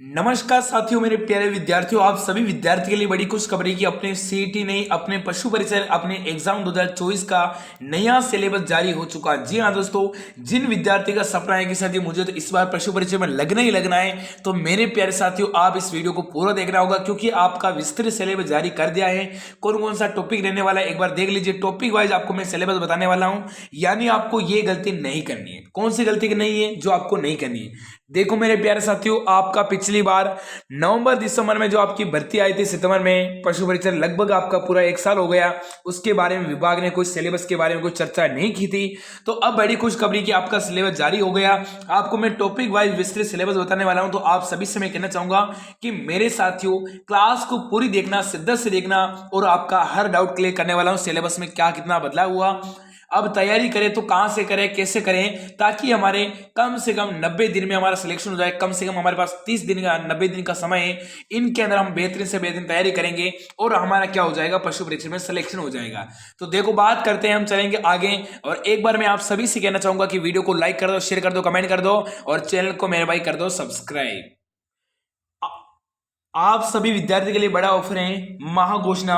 नमस्कार साथियों, मेरे प्यारे विद्यार्थियों। आप सभी विद्यार्थी के लिए बड़ी खुशखबरी की अपने सीईटी नहीं, अपने पशु परिचय, अपने एग्जाम 2024 का नया सिलेबस जारी हो चुका है। जी हाँ दोस्तों, जिन विद्यार्थी का सपना है कि सर जी मुझे तो इस बार पशु परिचय में लगना ही लगना है, तो मेरे प्यारे साथियों आप इस वीडियो को पूरा देखना होगा, क्योंकि आपका विस्तृत सिलेबस जारी कर दिया है। कौन कौन सा टॉपिक रहने वाला है एक बार देख लीजिए। टॉपिक वाइज आपको मैं सिलेबस बताने वाला हूं, यानी आपको ये गलती नहीं करनी है। कौन सी गलती नहीं है जो आपको नहीं करनी है? देखो मेरे प्यारे साथियों, आपका पिछली बार नवंबर दिसंबर में जो आपकी भर्ती आई थी सितंबर में पशु परिचय, लगभग आपका पूरा एक साल हो गया, उसके बारे में विभाग ने कुछ सिलेबस के बारे में कुछ चर्चा नहीं की थी। तो अब बड़ी खुशखबरी कि आपका सिलेबस जारी हो गया। आपको मैं टॉपिक वाइज विस्तृत सिलेबस बताने वाला हूं। तो आप सभी से मैं कहना चाहूंगा कि मेरे साथियों क्लास को पूरी देखना, शिद्दत से देखना, और आपका हर डाउट क्लियर करने वाला हूं सिलेबस में क्या कितना बदलाव हुआ। अब तैयारी करें तो कहां से करें, कैसे करें, ताकि हमारे कम से कम 90 दिन में हमारा सिलेक्शन हो जाए। कम से कम हमारे पास 30 दिन का 90 दिन का समय है, इनके अंदर हम बेहतरीन से बेहतरीन तैयारी करेंगे और हमारा क्या हो जाएगा, पशु परिचय में सिलेक्शन हो जाएगा। तो देखो बात करते हैं, हम चलेंगे आगे। और एक बार मैं आप सभी से कहना चाहूंगा कि वीडियो को लाइक कर दो, शेयर कर दो, कमेंट कर दो, और चैनल को मेरे भाई कर दो सब्सक्राइब। आप सभी विद्यार्थी के लिए बड़ा ऑफर है, महाघोषणा,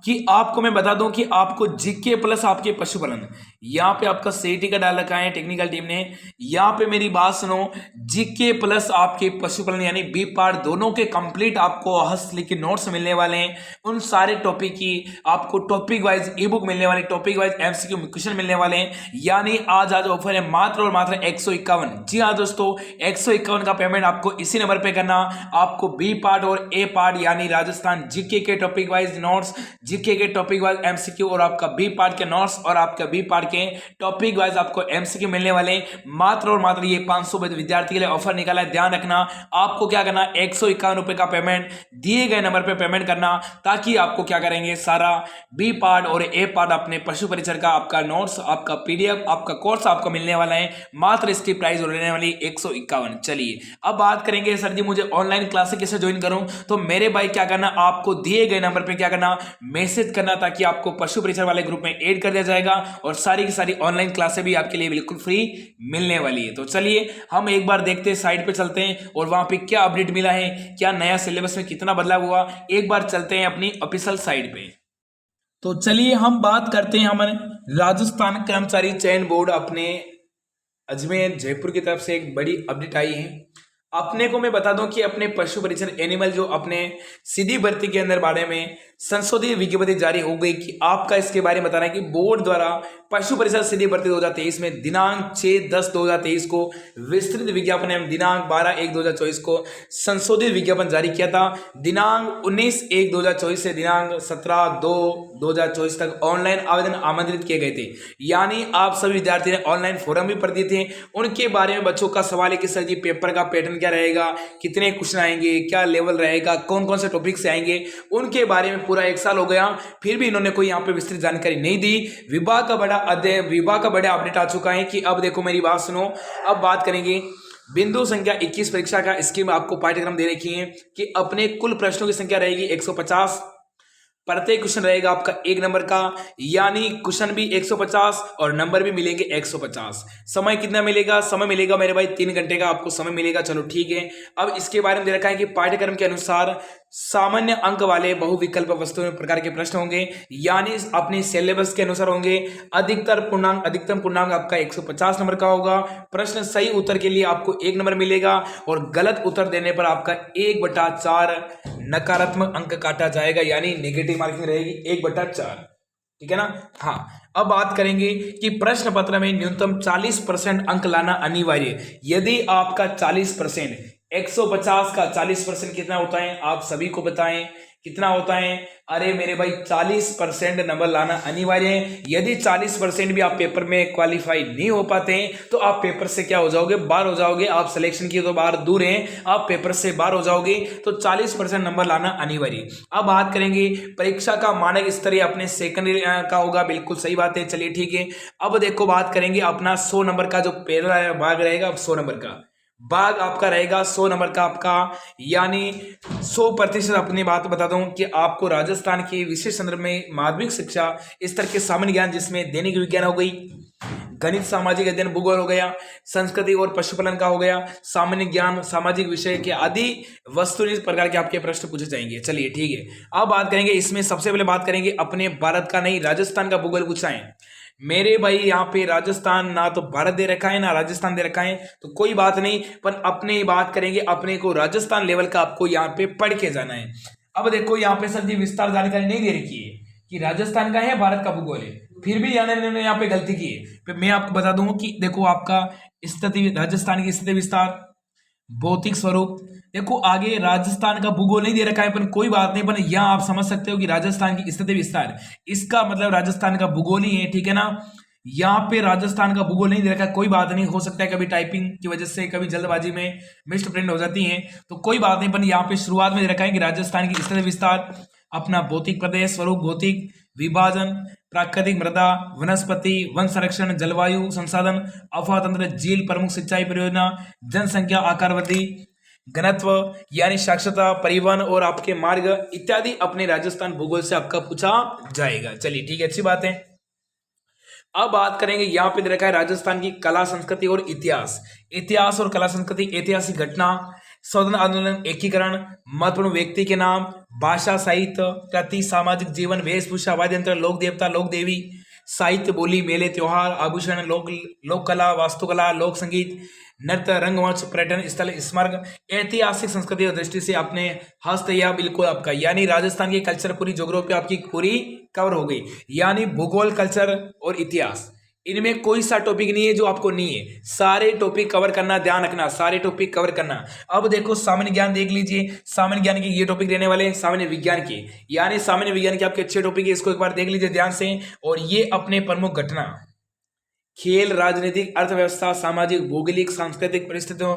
कि आपको मैं बता दूं कि आपको जीके प्लस आपके पशुपालन, यहाँ पे आपका सीईटी का डाल रखा है टेक्निकल टीम ने। यहाँ पे मेरी बात सुनो, जीके प्लस आपके पशुपालन यानी बी पार्ट दोनों के कंप्लीट आपको हस्तलिखित नोट्स मिलने वाले हैं। उन सारे टॉपिक की आपको टॉपिक वाइज ई बुक मिलने वाली, टॉपिक वाइज एमसीक्यू क्वेश्चन मिलने वाले हैं। यानी आज ऑफर है मात्र और मात्र 151। जी हाँ दोस्तों, 151 का पेमेंट आपको इसी नंबर पे करना। आपको बी पार्ट और ए पार्ट यानी राजस्थान जीके के टॉपिक वाइज नोट्स, जीके के टॉपिक वाइज एमसीक्यू, और आपका बी पार्ट के नोट्स और आपका बी पार्ट के टॉपिक वाइज आपको एमसीक्यू मिलने वाले मात्र और मात्र। ये 500 विद्यार्थी के लिए ऑफर निकाला है, ध्यान रखना। आपको क्या करना, 151 रुपए का पेमेंट दिए गए नंबर पे पेमेंट करना, ताकि आपको क्या करेंगे, सारा बी पार्ट और ए पार्ट अपने पशु परिचय का आपका नोट्स, आपका पीडीएफ, आपका कोर्स आपको मिलने वाला है। मात्र इसकी प्राइस रहने वाली 151। चलिए अब बात करेंगे, सर जी मुझे ऑनलाइन क्लासेस कैसे ज्वाइन करूं? तो मेरे भाई क्या करना, आपको दिए गए नंबर पे क्या करना, मैसेज करना, ताकि आपको पशु परिचय वाले ग्रुप में ऐड कर दिया जाएगा, और सारी की सारी ऑनलाइन क्लासेस भी आपके लिए बिल्कुल फ्री मिलने वाली है। तो चलिए हम एक बार देखते हैं, साइट पे चलते हैं और वहां पे क्या अपडेट मिला है, क्या नया सिलेबस में कितना बदलाव हुआ, एक बार चलते हैं अपनी ऑफिशियल साइट पे। तो चलिए हम बात करते हैं, हमारे राजस्थान कर्मचारी चयन बोर्ड अपने अजमेर जयपुर की तरफ से एक बड़ी अपडेट आई है। अपने को मैं बता दूं कि अपने पशु परिचय एनिमल जो अपने सीधी भर्ती के अंदर बारे में संशोधित विज्ञप्ति जारी हो गई, कि आपका इसके बारे में बताना है कि बोर्ड द्वारा पशु परिचय सीधी भर्ती 2023 में दिनांक 6/10/2023 को विस्तृत विज्ञापन एवं दिनांक 12/1/2024 को संशोधित विज्ञापन जारी किया था। दिनांक 19/1/2024 से दिनांक 17/2/2024 तक ऑनलाइन आवेदन आमंत्रित किए गए थे। यानी आप सभी विद्यार्थी ने ऑनलाइन फॉर्म भी भर दिए थे। उनके बारे में बच्चों का सवाल है कि सर जी पेपर का पैटर्न क्या रहेगा, कितने क्वेश्चन आएंगे, क्या लेवल रहेगा, कौन कौन से टॉपिक से आएंगे, उनके बारे में पूरा एक साल हो गया, फिर भी इन्होंने कोई यहाँ पे विस्तृत जानकारी नहीं दी। विभाग का बड़ा अपडेट आ चुका है कि अब देखो मेरी बात सुनो, अब बात करेंगे बिंदु संख्या 21 परीक्षा का स्कीम आपको पाठ्यक्रम दे रखी है कि अपने कुल प्रश्नों की संख्या रहेगी 150। प्रत्येक क्वेश्चन रहेगा आपका 1 नंबर का, यानी क्वेश्चन भी 150 और नंबर भी मिलेंगे 150। समय कितना मिलेगा? समय मिलेगा मेरे भाई 3 घंटे का आपको समय मिलेगा। चलो ठीक है। अब इसके बारे में दे रखा है कि पाठ्यक्रम के अनुसार सामान्य अंक वाले बहुविकल्प वस्तु प्रकार के प्रश्न होंगे, यानी अपने सिलेबस के अनुसार होंगे। अधिकतम पूर्णांक आपका 150 नंबर का होगा। प्रश्न सही उत्तर के लिए आपको 1 नंबर मिलेगा, और गलत उत्तर देने पर आपका 1/4 नकारात्मक अंक काटा जाएगा, यानी नेगेटिव मार्किंग रहेगी 1/4। ठीक है ना? हाँ, अब बात करेंगे कि प्रश्न पत्र में न्यूनतम 40% अंक लाना अनिवार्य। यदि आपका 40%, 150 का 40% कितना होता है, आप सभी को बताएं कितना होता है? अरे मेरे भाई 40% नंबर लाना अनिवार्य है। यदि 40% भी आप पेपर में क्वालिफाई नहीं हो पाते हैं, तो आप पेपर से क्या हो जाओगे, बाहर हो जाओगे। आप सिलेक्शन की तो बाहर दूर हैं, आप पेपर से बाहर हो जाओगे। तो 40% नंबर लाना अनिवार्य। अब बात करेंगे परीक्षा का मानक स्तरीय अपने सेकेंडरी का होगा, बिल्कुल सही बात है। चलिए ठीक है। अब देखो बात करेंगे अपना 100 नंबर का जो पहला भाग रहेगा, 100 नंबर का भाग आपका रहेगा 100 नंबर का आपका, यानी 100% अपनी बात बता दूं कि आपको राजस्थान के विशेष संदर्भ में माध्यमिक शिक्षा स्तर के सामान्य ज्ञान, जिसमें दैनिक विज्ञान हो गई, गणित, सामाजिक अध्ययन, भूगोल हो गया, संस्कृति और पशुपालन का हो गया, सामान्य ज्ञान, सामाजिक विषय के आदि वस्तुनिष्ठ प्रकार के आपके प्रश्न पूछे जाएंगे। चलिए ठीक है, अब बात करेंगे इसमें सबसे पहले बात करेंगे अपने भारत का नहीं राजस्थान का भूगोल पूछा है मेरे भाई। यहाँ पे राजस्थान ना तो भारत दे रखा है ना राजस्थान दे रखा है, तो कोई बात नहीं, पर अपने बात करेंगे, अपने को राजस्थान लेवल का आपको यहाँ पे पढ़ के जाना है। अब देखो यहाँ पे सर जी विस्तार जानकारी नहीं दे रखी है कि राजस्थान का है भारत का भूगोल है, फिर भी इन्होंने यहाँ पे गलती की है। फिर मैं आपको बता दूं कि देखो आपका स्थिति, राजस्थान की स्थिति विस्तार, भौतिक स्वरूप, देखो आगे राजस्थान का भूगोल नहीं दे रखा है, पर कोई बात नहीं, पर यहाँ आप समझ सकते हो कि राजस्थान की स्थिति विस्तार, इसका मतलब राजस्थान का भूगोल ही है, ठीक है ना। यहाँ पे राजस्थान का भूगोल नहीं दे रखा है, कोई बात नहीं, हो सकता है कभी टाइपिंग की वजह से, कभी जल्दबाजी में मिस्ड प्रिंट हो जाती है, तो कोई बात नहीं, पर यहाँ पे शुरुआत में दे रखा है कि राजस्थान की स्थिति विस्तार, अपना भौतिक प्रदेश, स्वरूप, भौतिक विभाजन, प्राकृतिक मृदा, वनस्पति, वन संरक्षण, जलवायु संसाधन, अफवाह तंत्र, झील, प्रमुख सिंचाई परियोजना, जनसंख्या, आकार वृद्धि, घनत्व यानी साक्षरता, परिवहन और आपके मार्ग इत्यादि अपने राजस्थान भूगोल से आपका पूछा जाएगा। चलिए ठीक है, अच्छी बात है। अब बात करेंगे, यहाँ पे दे रखा है राजस्थान की कला, संस्कृति और इतिहास। इतिहास और कला संस्कृति, ऐतिहासिक घटना, स्वतंत्रता आंदोलन, एकीकरण, महत्वपूर्ण व्यक्ति के नाम, भाषा, साहित्य, कृति, सामाजिक जीवन, वेशभूषा, वाद्य यंत्र, लोक देवता, लोक देवी, साहित्य, बोली, मेले, त्योहार, आभूषण, लोक कला, वास्तुकला, लोक संगीत, नृत्य, रंगमंच, पर्यटन स्थल, स्मारक, ऐतिहासिक संस्कृति और दृष्टि से अपने हस्त या बिल्कुल आपका, यानी राजस्थान की कल्चर पूरी ज्योग्राफी आपकी पूरी कवर हो गई, यानी भूगोल, कल्चर और इतिहास, इनमें कोई सा टॉपिक नहीं है जो आपको नहीं है, सारे टॉपिक कवर करना, ध्यान रखना, सारे टॉपिक कवर करना। अब देखो सामान्य ज्ञान देख लीजिए, सामान्य ज्ञान के ये टॉपिक रहने वाले हैं सामान्य विज्ञान के, यानी सामान्य विज्ञान के आपके अच्छे टॉपिक है, इसको एक बार देख लीजिए ध्यान से। और ये अपने प्रमुख घटना, खेल, राजनीतिक, अर्थव्यवस्था, सामाजिक, भौगोलिक, सांस्कृतिक परिस्थितियों,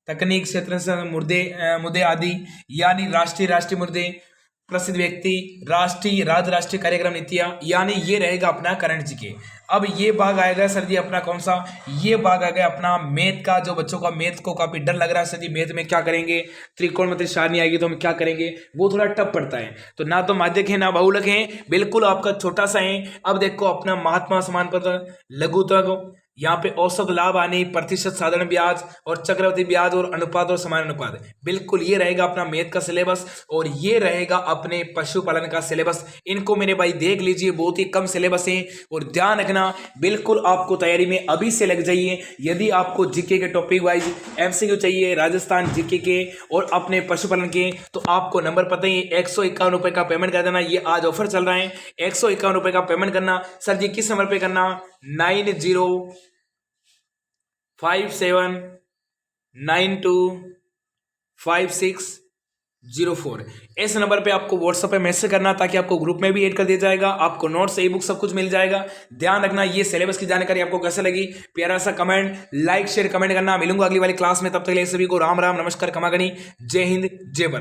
तकनीक क्षेत्र से मुद्दे आदि, यानी राष्ट्रीय मुद्दे, प्रसिद्ध व्यक्ति, राष्ट्रीय राष्ट्रीय कार्यक्रम, नीतियां, यानी ये रहेगा अपना करंट जीके। अब ये भाग आएगा सर जी अपना कौन सा, ये भाग आ गया अपना मैथ का, जो बच्चों का मैथ को काफी डर लग रहा है सर जी मैथ में क्या करेंगे, त्रिकोणमिति सारणी आएगी तो हम क्या करेंगे, वो थोड़ा टफ पड़ता है, तो ना तो माध्यक है ना बहुलक है, बिल्कुल आपका छोटा सा है। अब देखो अपना महात्मा समानपत्र, लघुत्तक, यहाँ पे औसत लाभ हानि, प्रतिशत, साधारण ब्याज और चक्रवृद्धि ब्याज और अनुपात और समान अनुपात, बिल्कुल ये रहेगा अपना मैथ का सिलेबस, और ये रहेगा अपने पशुपालन का सिलेबस। इनको मेरे भाई देख लीजिए, बहुत ही कम सिलेबस है, और ध्यान रखना बिल्कुल आपको तैयारी में अभी से लग जाइए। यदि आपको जीके के टॉपिक वाइज एमसीक्यू चाहिए, राजस्थान जीके के और अपने पशुपालन के, तो आपको नंबर पता ही, 151 रुपए का पेमेंट कर देना, ये आज ऑफर चल रहा है, 151 रुपए का पेमेंट करना। सर जी किस नंबर पे करना, 9057925604, इस नंबर पे आपको व्हाट्सएप पे मैसेज करना, ताकि आपको ग्रुप में भी ऐड कर दिया जाएगा, आपको नोट्स, ई बुक सब कुछ मिल जाएगा। ध्यान रखना, ये सिलेबस की जानकारी आपको कैसे लगी, प्यारा सा कमेंट, लाइक, शेयर, कमेंट करना। मिलूंगा अगली वाली क्लास में, तब तक के लिए सभी को राम राम, नमस्कार, खमागणी, जय हिंद, जय भारत।